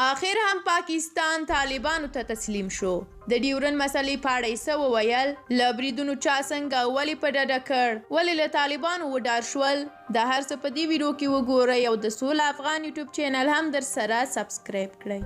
آخر هم پاکستان طالبانو ته تسلیم شو. د ډیورن مسلې په اړه څه وویل؟ له بریدونو چا څنګه ولې په ډډه کړ؟ ولې له طالبانو وډار شول؟ د هر څه په دې ویډیو کې وګورئ او د سوله افغان یوټیوب چینل هم در سره سبسکرایب کړئ.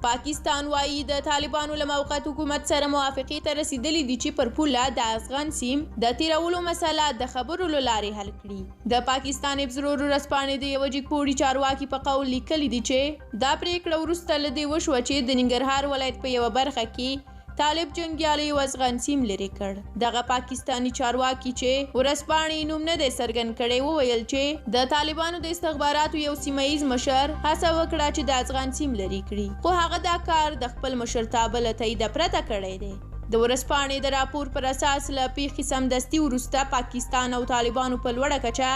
پاکستان وایي د طالبانو له موقت حکومت سره موافقې ته رسیدلی دي چې پر پوله د افغان سیم د تیرولو مسله د خبرو له لارې حل کړي. د پاکستان ابزرور ورځپاڼې د یوه جګپوړي چارواکي په قول لیکلي دي چې دا پریکړه وروسته له دې وشوه چې د ننګرهار ولایت په یوه برخه کې طالب جنګیالیو افغان سیم لرې کړ. دغه پاکستانی چارواکي چې ورځپاڼې نوم نه دی څرګند کړی وویل چې د طالبانو د استخباراتو یو سیمه ییز مشر هڅه وکړه چې د افغان سیم لرې کړي، خو هغه دا کار د خپل مشرتابه له تاییده پرته کړی دی. د ورځپاڼې د راپور پر اساس له پیښې سمدستي وروسته پاکستان او طالبانو په لوړه کچه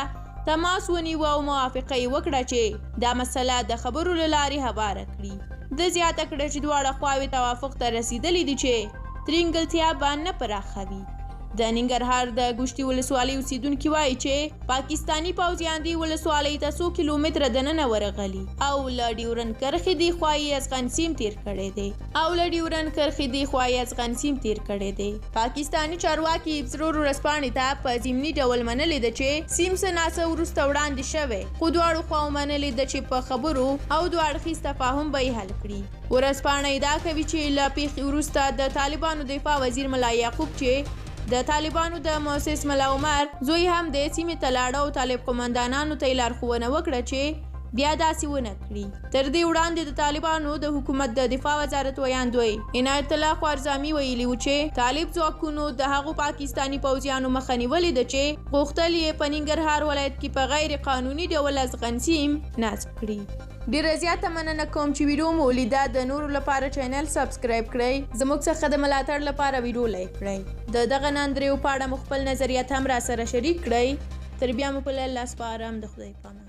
تماس ونیوه او موافقه یې وکړه چې دا مسله د خبرو له لارې هواره کړي. د زیاته کړه چې دواړه خواوې توافق ته رسیدلی دي چې ترینګلتیا به نه پراخوي. د ننګرهار د ګوشتي ولسوالۍ اوسیدونکي وایي چې پاکستاني پوځیان دې ولسوالۍ ته څو کیلومتره دننه ورغلي او له ډیورن کرښې دېخوا یې افغان سیم تیر کړی دی. پاکستاني چارواکي ابزرور ورځپاڼې ته په ضمني ډول منلې ده چې سیم څه ناڅه وروسته وړاندې شوی، خو دواړو خواو منلې ده چې په خبرو او دوه اړخیز تفاهم به یې حل کړي. ورځپاڼه ادعا کوي چې له پیښې وروسته د طالبانو دفاع وزیر ملا یعقوب چې د طالبانو د مؤسس ملا عمر زوی هم د سیمې ته لاړه او طالب قومندانانو ته یې لارښوونه وکړه چې بیا داسې ونه کړي. تر دې وړاندې د طالبانو د حکومت د دفاع وزارت ویاندوی عنایت الله خوارزمي ویلي و چې طالب ځواکونو د هغو پاکستاني پوځیانو مخه نیولې ده چې غوښتل یې په ننګرهار ولایت کې په غیر قانوني ډول افغان سیم نصب کړي. ډیره زیاته مننه کوم چې ویډیو مو ولیده. د نورو لپاره چینل سبسکرایب کړئ، زموږ څخه د ملاتړ لپاره ویډیو لایک کړئ. د دغه نندریو په اړه مو خپل نظریات هم را سره شریک کړئ. تر بیا مو په الله سپارم. د خدای پامان.